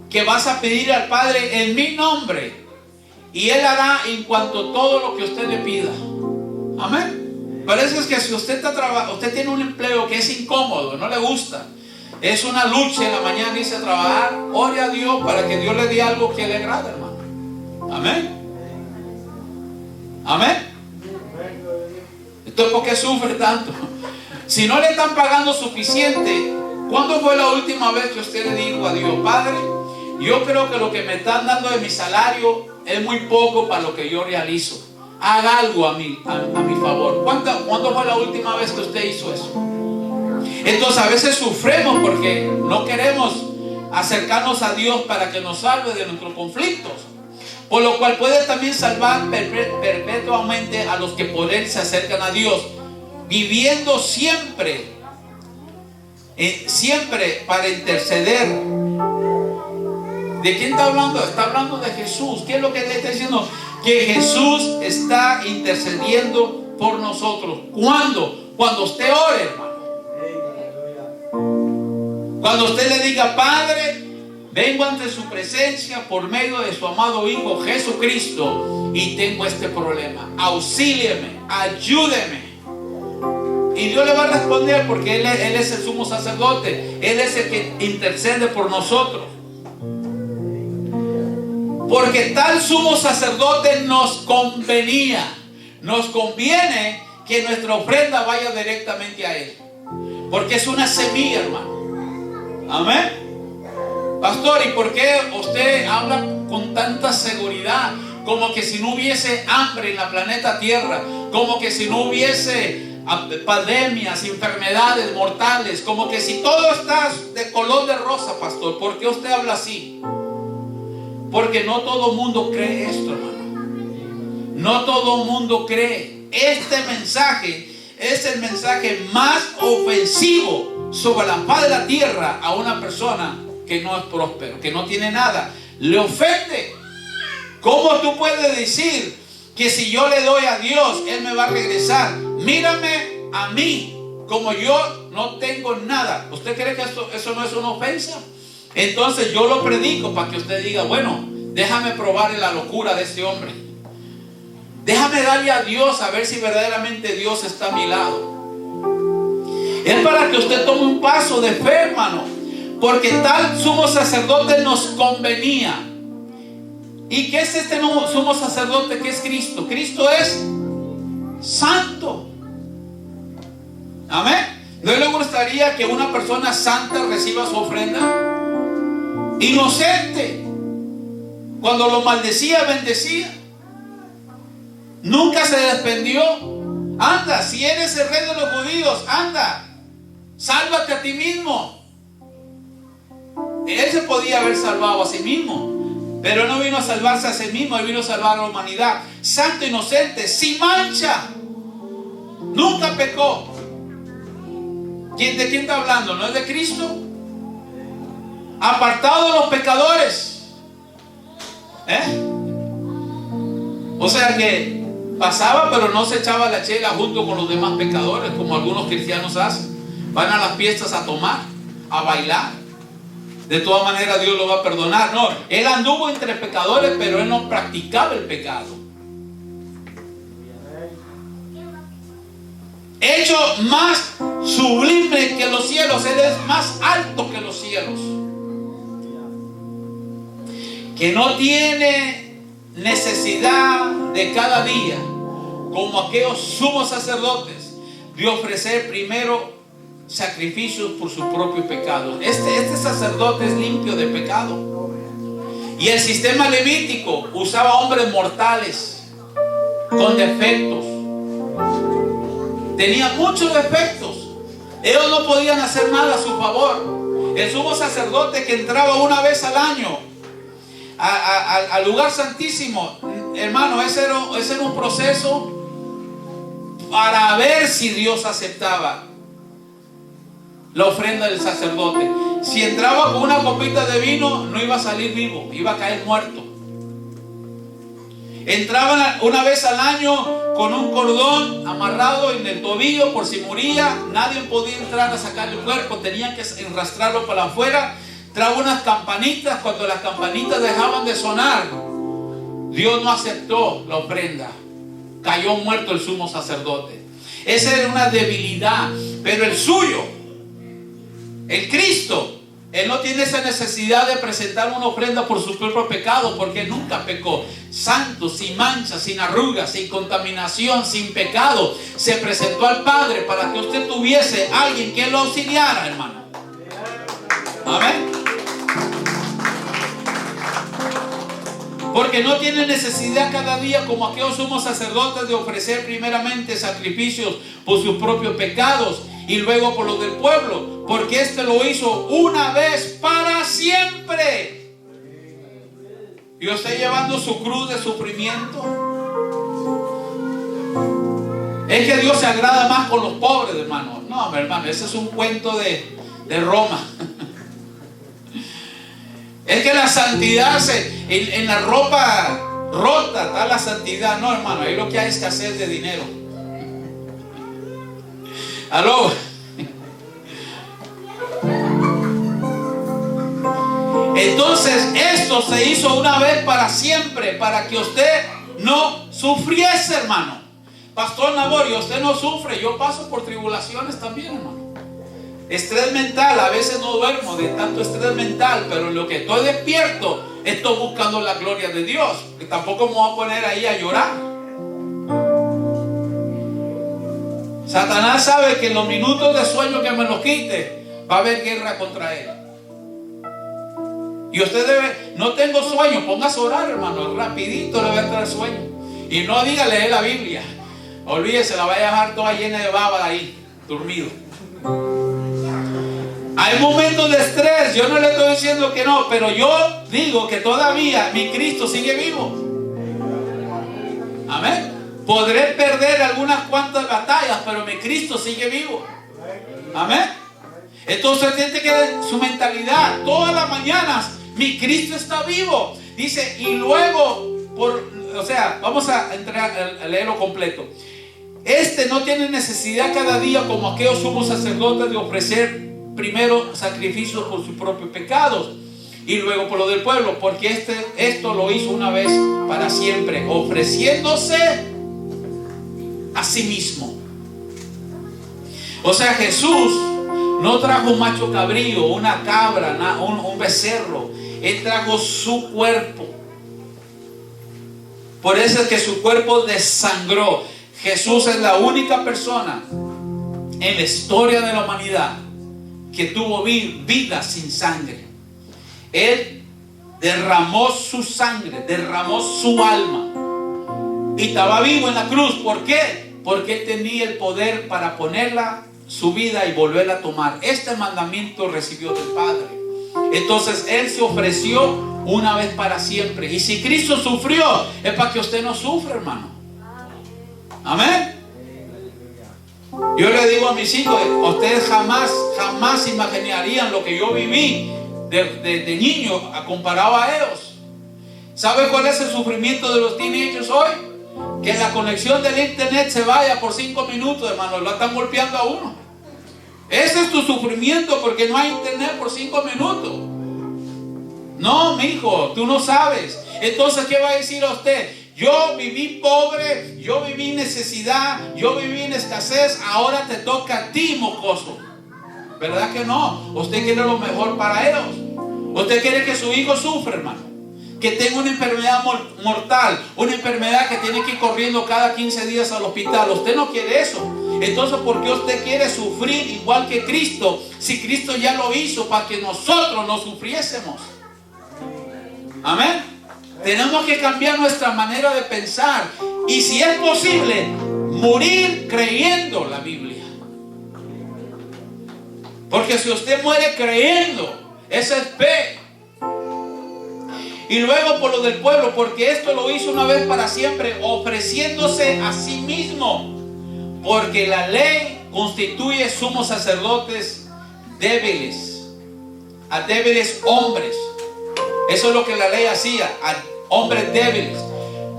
que vas a pedir al Padre en mi nombre, y Él hará en cuanto todo lo que usted le pida. Amén. Parece que si usted usted tiene un empleo que es incómodo, no le gusta, es una lucha en la mañana irse a trabajar, ore a Dios para que Dios le dé algo que le agrade, hermano. Amén. Amén. Entonces, ¿por qué sufre tanto? Si no le están pagando suficiente, ¿cuándo fue la última vez que usted le dijo a Dios, Padre, yo creo que lo que me están dando de mi salario es muy poco para lo que yo realizo? Haga algo a mi favor. ¿Cuándo fue la última vez que usted hizo eso? Entonces a veces sufremos porque no queremos acercarnos a Dios para que nos salve de nuestros conflictos. Por lo cual puede también salvar perpetuamente a los que por Él se acercan a Dios, viviendo siempre para interceder. ¿De quién está hablando? Está hablando de Jesús. ¿Qué es lo que le está diciendo? Que Jesús está intercediendo por nosotros. ¿Cuándo? Cuando usted ore, hermano. Cuando usted le diga, Padre, vengo ante su presencia por medio de su amado Hijo Jesucristo y tengo este problema. Auxílieme, ayúdeme. Y Dios le va a responder porque Él es el sumo sacerdote. Él es el que intercede por nosotros. Porque tal sumo sacerdote nos convenía. Nos conviene que nuestra ofrenda vaya directamente a Él. Porque es una semilla, hermano. Amén. Pastor, ¿y por qué usted habla con tanta seguridad como que si no hubiese hambre en la planeta Tierra, como que si no hubiese pandemias, enfermedades mortales, como que si todo está de color de rosa, pastor. ¿Por qué usted habla así? Porque no todo el mundo cree esto, hermano. No todo el mundo cree. Este mensaje es el mensaje más ofensivo sobre la faz de la tierra a una persona que no es próspero, que no tiene nada. Le ofende. ¿Cómo tú puedes decir que si yo le doy a Dios, Él me va a regresar? Mírame a mí, como yo no tengo nada. ¿Usted cree que eso no es una ofensa? Entonces yo lo predico para que usted diga, bueno, déjame probar la locura de este hombre. Déjame darle a Dios a ver si verdaderamente Dios está a mi lado. Es para que usted tome un paso de fe, hermano. Porque tal sumo sacerdote nos convenía. ¿Y qué es este sumo sacerdote que es Cristo? Cristo es santo. Amén. ¿No le gustaría que una persona santa reciba su ofrenda? Inocente. Cuando lo maldecía, bendecía. Nunca se desprendió. Anda, si eres el rey de los judíos, anda, sálvate a ti mismo. Él se podía haber salvado a sí mismo, pero no vino a salvarse a sí mismo. Él vino a salvar a la humanidad. Santo, inocente, sin mancha. Nunca pecó. ¿De quién está hablando? ¿No es de Cristo? Apartado de los pecadores. O sea que pasaba, pero no se echaba la chela junto con los demás pecadores, como algunos cristianos hacen. Van a las fiestas a tomar, a bailar. De todas maneras Dios lo va a perdonar. No, él anduvo entre pecadores, pero él no practicaba el pecado. Hecho más sublime que los cielos, él es más alto que los cielos. Que no tiene necesidad de cada día, como aquellos sumos sacerdotes, de ofrecer primero sacrificios por sus propios pecados. Este sacerdote es limpio de pecado. Y el sistema levítico usaba hombres mortales con defectos. Tenían muchos defectos. Ellos no podían hacer nada a su favor. El sumo sacerdote que entraba una vez al año al lugar santísimo, hermano, ese era un proceso para ver si Dios aceptaba la ofrenda del sacerdote. Si entraba con una copita de vino, no iba a salir vivo, iba a caer muerto. Entraban una vez al año con un cordón amarrado en el tobillo por si moría. Nadie podía entrar a sacar el cuerpo, tenían que enrastrarlo para afuera. Trajo unas campanitas. Cuando las campanitas dejaban de sonar, Dios no aceptó la ofrenda. Cayó muerto el sumo sacerdote. Esa era una debilidad. Pero el suyo, el Cristo, Él no tiene esa necesidad de presentar una ofrenda por su propio pecado, porque nunca pecó. Santo, sin mancha, sin arrugas, sin contaminación, sin pecado, se presentó al Padre para que usted tuviese alguien que lo auxiliara, hermano. Amén. Porque no tiene necesidad cada día, como aquellos sumos sacerdotes, de ofrecer primeramente sacrificios por sus propios pecados y luego por los del pueblo, porque este lo hizo una vez para siempre. Y usted llevando su cruz de sufrimiento. Es que Dios se agrada más con los pobres, hermano. No, hermano, ese es un cuento de Roma. Es que la santidad en la ropa rota está la santidad. No, hermano, ahí lo que hay es escasez de dinero. Aló. Entonces esto se hizo una vez para siempre, para que usted no sufriese, hermano. Pastor Naborio, usted no sufre. Yo paso por tribulaciones también, hermano. Estrés mental, a veces no duermo de tanto estrés mental, pero en lo que estoy despierto estoy buscando la gloria de Dios, que tampoco me voy a poner ahí a llorar. Satanás sabe que en los minutos de sueño que me los quite, va a haber guerra contra él. Y usted debe, no tengo sueño, póngase a orar, hermano, rapidito le va a entrar sueño. Y no diga leer la Biblia, olvídese, la va a dejar toda llena de baba ahí, dormido. Hay momentos de estrés, yo no le estoy diciendo que no, pero yo digo que todavía mi Cristo sigue vivo. Amén. Podré perder algunas cuantas batallas, pero mi Cristo sigue vivo. Amén. Entonces tiene que ver su mentalidad. Todas las mañanas mi Cristo está vivo. Dice, y luego, vamos a entrar a leerlo completo. Este no tiene necesidad cada día, como aquellos sumos sacerdotes, de ofrecer primero sacrificios por sus propios pecados y luego por lo del pueblo, porque esto lo hizo una vez para siempre, ofreciéndose a sí mismo. O sea, Jesús no trajo un macho cabrío, una cabra, un becerro. Él trajo su cuerpo. Por eso es que su cuerpo desangró. Jesús es la única persona en la historia de la humanidad que tuvo vida sin sangre. Él derramó su sangre, derramó su alma y estaba vivo en la cruz. ¿Por qué? Porque Él tenía el poder para ponerla, su vida, y volverla a tomar. Este mandamiento recibió del Padre. Entonces Él se ofreció una vez para siempre. Y si Cristo sufrió, es para que usted no sufra, hermano. Amén. Yo le digo a mis hijos, ustedes jamás imaginarían lo que yo viví de niño comparado a ellos. ¿Sabe cuál es el sufrimiento de los teenagers hoy? Que la conexión del internet se vaya por 5 minutos, hermano. Lo están golpeando a uno. Ese es tu sufrimiento, porque no hay internet por 5 minutos. No, mi hijo, tú no sabes. Entonces, ¿qué va a decir a usted? Yo viví pobre, yo viví necesidad, yo viví en escasez, ahora te toca a ti, mocoso. ¿Verdad que no? Usted quiere lo mejor para ellos. Usted quiere que su hijo sufra, hermano, que tenga una enfermedad mortal, una enfermedad que tiene que ir corriendo cada 15 días al hospital. Usted no quiere eso. Entonces, ¿por qué usted quiere sufrir igual que Cristo, si Cristo ya lo hizo para que nosotros no sufriésemos? Amén. Tenemos que cambiar nuestra manera de pensar. Y si es posible, morir creyendo la Biblia. Porque si usted muere creyendo, esa es fe. Y luego por lo del pueblo, porque esto lo hizo una vez para siempre, ofreciéndose a sí mismo. Porque la ley constituye sumos sacerdotes débiles, a débiles hombres. Eso es lo que la ley hacía, a hombres débiles.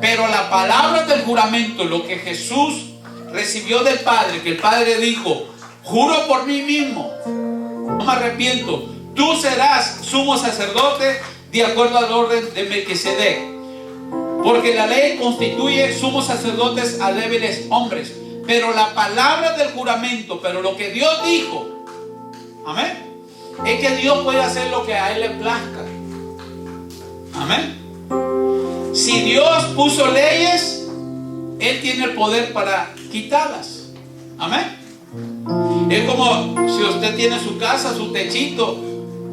Pero la palabra del juramento, lo que Jesús recibió del Padre, que el Padre dijo, juro por mí mismo, no me arrepiento, tú serás sumo sacerdote de acuerdo al orden de Melquisedec. Porque la ley constituye sumos sacerdotes a débiles hombres. Pero la palabra del juramento, pero lo que Dios dijo, amén, es que Dios puede hacer lo que a Él le plazca. Amén. Si Dios puso leyes, Él tiene el poder para quitarlas. Amén. Es como si usted tiene su casa, su techito,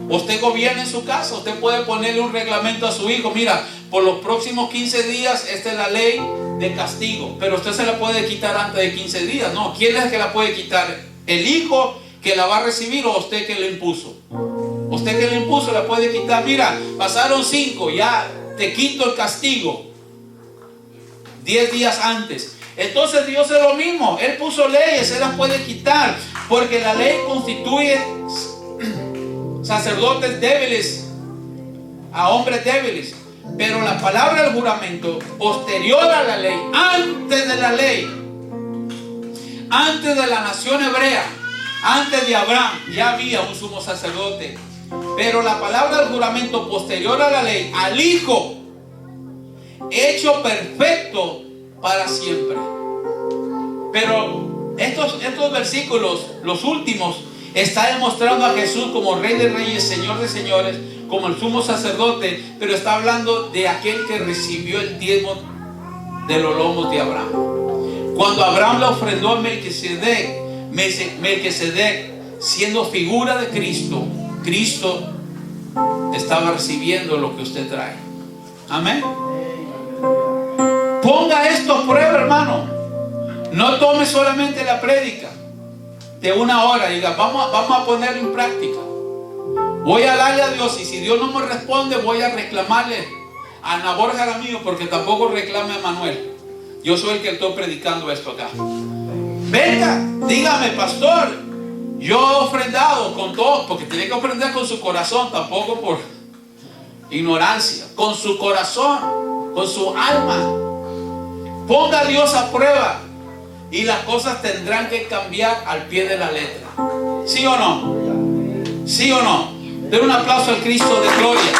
usted gobierna en su casa, usted puede ponerle un reglamento a su hijo. Mira, por los próximos 15 días esta es la ley de castigo, pero usted se la puede quitar antes de 15 días. No, ¿quién es el que la puede quitar? ¿El hijo que la va a recibir o usted que le impuso? Usted que le impuso la puede quitar. Mira, pasaron 5, ya te quito el castigo 10 días antes. Entonces Dios es lo mismo. Él puso leyes, Él las puede quitar, porque la ley constituye sacerdotes débiles a hombres débiles. Pero la palabra del juramento, posterior a la ley, antes de la ley, antes de la nación hebrea, antes de Abraham, ya había un sumo sacerdote. Pero la palabra del juramento, posterior a la ley, al Hijo, hecho perfecto para siempre. Pero estos versículos, los últimos, está demostrando a Jesús como Rey de Reyes, Señor de Señores, como el sumo sacerdote, pero está hablando de aquel que recibió el diezmo de los lomos de Abraham. Cuando Abraham le ofrendó a Melquisedec, siendo figura de Cristo, Cristo estaba recibiendo lo que usted trae. Amén. Ponga esto a prueba, hermano. No tome solamente la prédica de una hora. Diga, vamos a ponerlo en práctica. Voy a darle a Dios, y si Dios no me responde, voy a reclamarle a Nabor Jaramillo, porque tampoco reclame a Manuel. Yo soy el que estoy predicando esto acá. Venga, dígame, pastor, yo he ofrendado con todo, porque tiene que ofrendar con su corazón, tampoco por ignorancia, con su corazón, con su alma. Ponga a Dios a prueba y las cosas tendrán que cambiar al pie de la letra. ¿Sí o no? ¿Sí o no? Den un aplauso al Cristo de gloria.